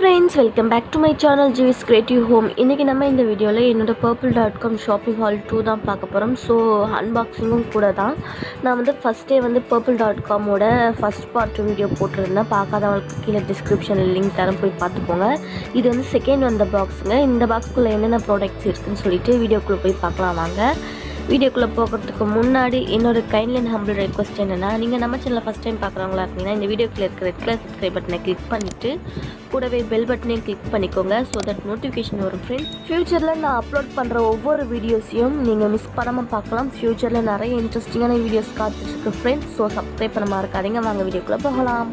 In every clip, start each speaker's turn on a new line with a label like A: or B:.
A: friends, welcome back to my channel GV's Creative Home. இன்னைக்கு நம்ம இந்த வீடியோல என்னோட purple.com shopping haul 2 தான் பார்க்க போறோம். ஸோ அன்பாக்சிங்கும் கூட தான். நான் வந்து ஃபர்ஸ்ட் டே வந்து purple.com ஓட ஃபர்ஸ்ட் பார்ட் 2 வீடியோ போட்டிருந்தேன். பார்க்காதவங்களுக்கு கீழே டிஸ்கிரிப்ஷனில் லிங்க் தரேன், போய் பார்த்துக்கோங்க. இது வந்து செகண்ட் வந்த பாக்ஸுங்க. இந்த பாக்ஸ்க்குள்ளே என்னென்ன ப்ராடக்ட்ஸ் இருக்குன்னு சொல்லிட்டு வீடியோக்குள்ளே போய் பார்க்கலாம் வாங்க. வீடியோக்குள்ளே போகிறதுக்கு முன்னாடி என்னோட கைண்ட்லி அண்ட் ஹம்பிள் ரெக்வஸ்ட் என்னென்னா, நீங்கள் நம்ம சேனலில் ஃபஸ்ட் டைம் பார்க்குறவங்களா இருந்தீங்கன்னா இந்த வீடியோக்குள்ளே இருக்கிற ரெட் கலர் சப்ஸ்கிரைப் பட்டனை கிளிக் பண்ணிவிட்டு கூடவே பெல் பட்டனையும் கிளிக் பண்ணிக்கோங்க. ஸோ தட் நோட்டிஃபிகேஷன் வரும் ஃப்ரெண்ட்ஸ். ஃப்யூச்சரில் நான் அப்லோட் பண்ணுற ஒவ்வொரு வீடியோஸையும் நீங்கள் மிஸ் பண்ணாமல் பார்க்கலாம். ஃப்யூச்சரில் நிறைய இன்ட்ரெஸ்டிங்கான வீடியோஸ் காத்துட்ருக்கு ஃப்ரெண்ட்ஸ். ஸோ சப்ஸ்கிரைப் பண்ண மறக்காதீங்க. வாங்க வீடியோக்குள்ளே போகலாம்.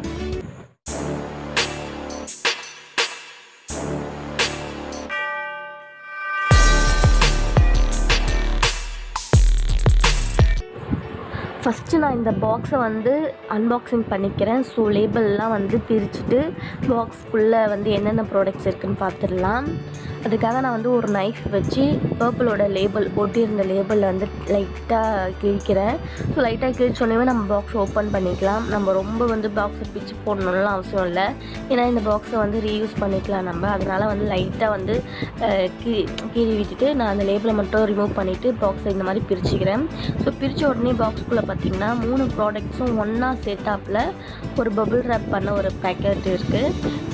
A: ஃபஸ்ட்டு நான் இந்த பாக்ஸை வந்து அன்பாக்சிங் பண்ணிக்கிறேன். ஸோ லேபிள்லாம் வந்து பிரிச்சுட்டு பாக்ஸ்க்குள்ளே வந்து என்னென்ன ப்ராடக்ட்ஸ் இருக்குதுன்னு பார்த்துடலாம். அதுக்காக நான் வந்து ஒரு நைஃப் வச்சு பர்பிளோட லேபிள் ஒட்டியிருந்த லேபிளில் வந்து லைட்டாக கிழிக்கிறேன். ஸோ லைட்டாக கிழிச்சோன்னே நம்ம பாக்ஸ் ஓப்பன் பண்ணிக்கலாம். நம்ம ரொம்ப வந்து பாக்ஸை பிச்சு போடணும்லாம் அவசியம் இல்லை, ஏன்னா இந்த பாக்ஸை வந்து ரீயூஸ் பண்ணிக்கலாம் நம்ம. அதனால் வந்து லைட்டாக வந்து கீறி விட்டுட்டு நான் அந்த லேபிளை மட்டும் ரிமூவ் பண்ணிவிட்டு பாக்ஸை இந்த மாதிரி பிரிச்சுக்கிறேன். ஸோ பிரித்த உடனே பாக்ஸ்குள்ளே பார்த்திங்கன்னா 3 ப்ராடக்ட்ஸும் ஒன்றா சேர்த்தாப்பில் ஒரு பபிள் ரேப் பண்ண ஒரு பேக்கெட் இருக்குது.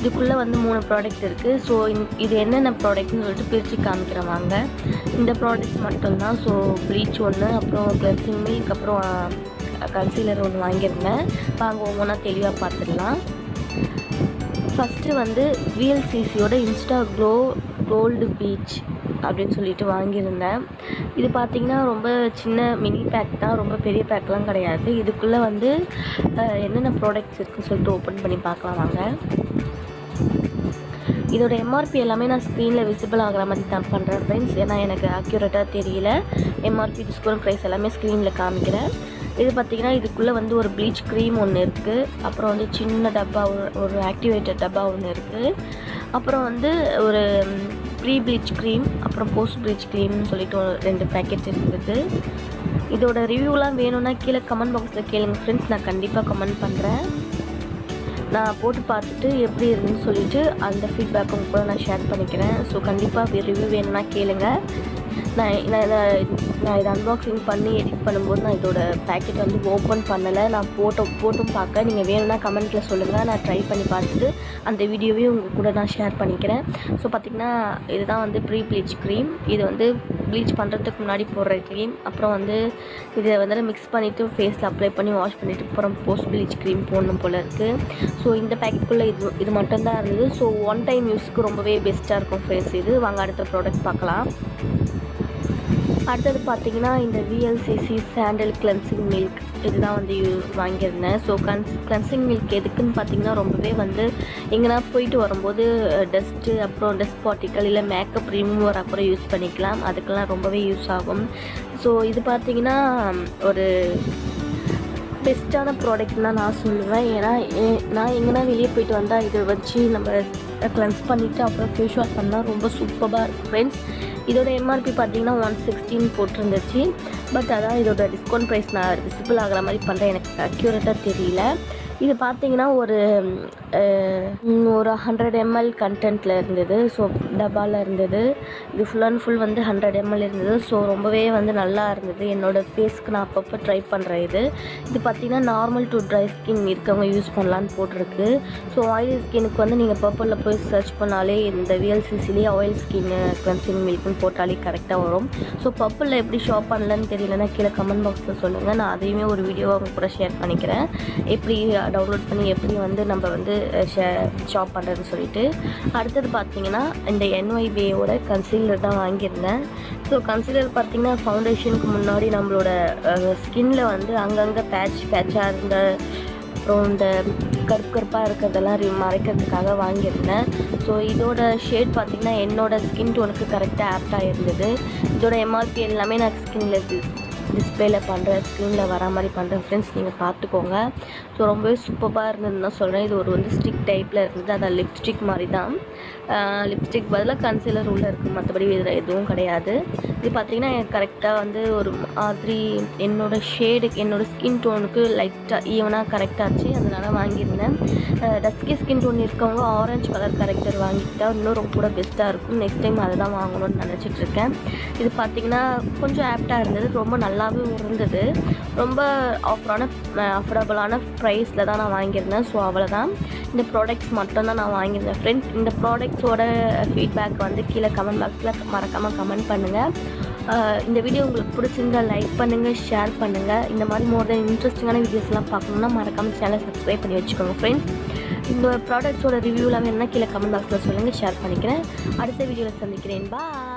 A: இதுக்குள்ளே வந்து 3 ப்ராடக்ட் இருக்குது. ஸோ இது என்னென்ன ப்ராடக்ட்னு சொல்லிட்டு பிரித்து காமிக்கிறவாங்க. இந்த ப்ராடக்ட்ஸ் மட்டும்தான். ஸோ ப்ளீச் ஒன்று, அப்புறம் கிளென்சிங் மில்க், அப்புறம் கன்சீலர் ஒன்று வாங்கியிருந்தேன். வாங்க ஒவ்வொன்றா தெளிவாக பார்த்துடலாம். ஃபஸ்ட்டு வந்து VLCCயோட இன்ஸ்டா க்ளோ கோல்டு பீச் அப்படின்னு சொல்லிட்டு வாங்கியிருந்தேன். இது பார்த்திங்கன்னா ரொம்ப சின்ன மினி பேக் தான், ரொம்ப பெரிய பேக்லாம் கிடையாது. இதுக்குள்ளே வந்து என்னென்ன ப்ராடக்ட்ஸ் இருக்குதுன்னு சொல்லிட்டு ஓப்பன் பண்ணி பார்க்கலாம் வாங்க. இதோட எம்ஆர்பி எல்லாமே நான் ஸ்க்ரீனில் விசிபிள் ஆகிற மாதிரி தான் பண்ணுறேன் ஃப்ரெண்ட்ஸ், ஏன்னா எனக்கு அக்யூரேட்டாக தெரியல. எம்ஆர்பி டிஸ்கவுண்ட் ப்ரைஸ் எல்லாமே ஸ்க்ரீனில் காமிக்கிறேன். இது பார்த்திங்கன்னா இதுக்குள்ளே வந்து ஒரு ப்ளீச் க்ரீம் ஒன்று இருக்குது, அப்புறம் வந்து சின்ன டப்பா ஒரு ஆக்டிவேட்டட் டப்பா ஒன்று இருக்குது, அப்புறம் வந்து ஒரு ப்ரீ ப்ளீச் க்ரீம், அப்புறம் போஸ்ட் ப்ளீச் க்ரீம்னு சொல்லிட்டு ஒரு 2 பேக்கெட் இருக்குது. இதோட ரிவ்யூலாம் வேணும்னா கீழே கமெண்ட் பாக்ஸில் கேளுங்க ஃப்ரெண்ட்ஸ், நான் கண்டிப்பாக கமெண்ட் பண்ணுறேன். நான் போட்டு பார்த்துட்டு எப்படி இருக்குன்னு சொல்லிவிட்டு அந்த ஃபீட்பேக் கூட நான் ஷேர் பண்ணிக்கிறேன். ஸோ கண்டிப்பாக ரிவ்யூ வேணும்னா கேளுங்க. நான் இதை அன்பாக்சிங் பண்ணி எடிட் பண்ணும்போது நான் இதோட பேக்கெட் வந்து ஓப்பன் பண்ணலை. நான் போட்டும் பார்க்க, நீங்கள் வேணும்னா கமெண்ட்டில் சொல்லுங்கள். நான் ட்ரை பண்ணி பார்த்துட்டு அந்த வீடியோவையும் உங்கள் கூட நான் ஷேர் பண்ணிக்கிறேன். ஸோ பார்த்திங்கன்னா இதுதான் வந்து ப்ரீ ப்ளீச் க்ரீம். இது வந்து ப்ளீச் பண்ணுறதுக்கு முன்னாடி போடுற க்ரீம். அப்புறம் வந்து இதை வந்து மிக்ஸ் பண்ணிவிட்டு ஃபேஸில் அப்ளை பண்ணி வாஷ் பண்ணிவிட்டு அப்புறம் போஸ்ட் ப்ளீச் க்ரீம் போடணும் போல் இருக்குது. ஸோ இந்த பேக்கெட்டுக்குள்ளே இது மட்டும்தான் இருந்தது. ஸோ ஒன் டைம் யூஸ்க்கு ரொம்பவே பெஸ்ட்டாக இருக்கும் ஃப்ரெண்ட்ஸ். இது வாங்க அடுத்த ப்ராடக்ட் பார்க்கலாம். அடுத்தது பார்த்திங்கன்னா இந்த VLCC சாண்டல் கிளென்சிங் மில்க் இதுதான் வந்து வாங்கியிருந்தேன். ஸோ கிளென்சிங் மில்க் எதுக்குன்னு பார்த்திங்கன்னா ரொம்பவே வந்து எங்கன்னா போயிட்டு வரும்போது டஸ்ட்டு, அப்புறம் டஸ்ட் பார்ட்டிக்கல் இல்லை மேக்கப் ரிமூவர் அப்புறம் யூஸ் பண்ணிக்கலாம். அதுக்கெல்லாம் ரொம்பவே யூஸ் ஆகும். ஸோ இது பார்த்திங்கன்னா ஒரு பெஸ்ட்டான ப்ராடக்ட் தான் நான் சொல்லுவேன். ஏன்னா நான் எங்கன்னா வெளியே போயிட்டு வந்தால் இதை வச்சு நம்ம கிளென்ஸ் பண்ணிவிட்டு அப்புறம் ஃபேஸ் வாஷ் பண்ணால் ரொம்ப சூப்பராக இருக்கும் ஃப்ரெண்ட்ஸ். இதோட எம்ஆர்பி பார்த்திங்கன்னா 116 போட்டிருந்துச்சு. பட் அதான் இதோட டிஸ்கவுண்ட் ப்ரைஸ் நான் விசிபிள் ஆகிற மாதிரி பண்ணுறேன், எனக்கு அக்யூரேட்டாக தெரியல. இது பார்த்திங்கன்னா ஒரு 100 ml கண்டென்ட்டில் இருந்தது. ஸோ டப்பாவில் இருந்தது. இது ஃபுல் அண்ட் ஃபுல் வந்து 100 ml இருந்தது. ஸோ ரொம்பவே வந்து நல்லா இருந்தது. என்னோடய ஃபேஸ்க்கு நான் அப்பப்போ ட்ரை பண்ணுறேன். இது பார்த்திங்கன்னா நார்மல் டு ட்ரை ஸ்கின் இருக்கவங்க யூஸ் பண்ணலான்னு போட்டிருக்கு. ஸோ ஆயில் ஸ்கின்னுக்கு வந்து நீங்கள் பர்பிளில் போய் சர்ச் பண்ணாலே இந்த VLCCலேயே ஆயில் ஸ்கின் கிளென்சிங் மில்க்னு போட்டாலே கரெக்டாக வரும். ஸோ பர்பிளில் எப்படி ஷாப் பண்ணலன்னு தெரியலன்னா கீழே கமெண்ட் பாக்ஸில் சொல்லுங்கள். நான் அதையுமே ஒரு வீடியோவை அவங்க கூட ஷேர் பண்ணிக்கிறேன், எப்படி டவுன்லோட் பண்ணி எப்படி வந்து நம்ம வந்து ஷாப் பண்ணுறதுன்னு சொல்லிட்டு. அடுத்தது பார்த்திங்கன்னா இந்த Nybea கன்சீலர் தான் வாங்கியிருந்தேன். ஸோ கன்சீலர் பார்த்திங்கன்னா ஃபவுண்டேஷனுக்கு முன்னாடி நம்மளோட ஸ்கின்னில் வந்து அங்கங்கே பேட்சாக இருந்த அப்புறம் இந்த கருப்பாக இருக்கிறதெல்லாம் மறைக்கிறதுக்காக வாங்கியிருந்தேன். ஸோ இதோட ஷேட் பார்த்திங்கன்னா என்னோடய ஸ்கின் டோனுக்கு கரெக்டாக ஆப்டாக இருந்தது. இதோட எம்ஆர்பி எல்லாமே நான் டிஸ்பிளேல பண்ணுறேன், ஸ்க்ரீனில் வர மாதிரி பண்ணுறேன் ஃப்ரெண்ட்ஸ், நீங்கள் பார்த்துக்கோங்க. ஸோ ரொம்பவே சூப்பராக இருந்ததுன்னு தான் சொல்கிறேன். இது ஒரு வந்து ஸ்டிக் டைப்பில் இருந்தது, அதான் லிப்ஸ்டிக் மாதிரி தான். லிப்ஸ்டிக் பதிலாக கன்சீலர் உள்ளே இருக்குது, மற்றபடி இதில் எதுவும் கிடையாது. இது பார்த்திங்கன்னா கரெக்டாக வந்து ஒரு மாதிரி என்னோடய ஷேடுக்கு என்னோடய ஸ்கின் டோனுக்கு லைட்டாக ஈவனாக கரெக்டாச்சு, அதனால் வாங்கியிருந்தேன். டஸ்கி ஸ்கின் டோன் இருக்கவங்க ஆரஞ்சு கலர் கரெக்டர் வாங்கிக்கிட்டால் இன்னும் ரொம்ப கூட பெஸ்ட்டாக இருக்கும். நெக்ஸ்ட் டைம் அதை தான் வாங்கணும்னு நினச்சிட்ருக்கேன். இது பார்த்திங்கன்னா கொஞ்சம் ஆப்டாக இருந்தது, ரொம்ப நல்லாவே இருந்தது. ரொம்ப அஃபோர்டபுளான ப்ரைஸில் தான் நான் வாங்கியிருந்தேன். ஸோ அவ்வளோதான், இந்த ப்ராடக்ட்ஸ் மட்டும்தான் நான் வாங்கியிருந்தேன் ஃப்ரெண்ட்ஸ். இந்த ப்ராடக்ட்ஸோட ஃபீட்பேக் வந்து கீழே கமெண்ட் பாக்ஸில் மறக்காமல் கமெண்ட் பண்ணுங்கள். இந்த வீடியோ உங்களுக்கு பிடிச்சிருந்தா லைக் பண்ணுங்கள், ஷேர் பண்ணுங்கள். இந்த மாதிரி மோர் தென் இன்ட்ரெஸ்டிங்கான வீடியோஸ்லாம் பார்க்கணுன்னா மறக்காமல் சேனலை சப்ஸ்கிரைப் பண்ணி வச்சுக்கோங்க ஃப்ரெண்ட்ஸ். இந்த ப்ராடக்ட்ஸோட ரிவ்யூலாம் வேணும்னா கீழே கமெண்ட் பாக்ஸில் சொல்லுங்கள், ஷேர் பண்ணிக்கிறேன். அடுத்த வீடியோவில் சந்திக்கிறேன். பாய்.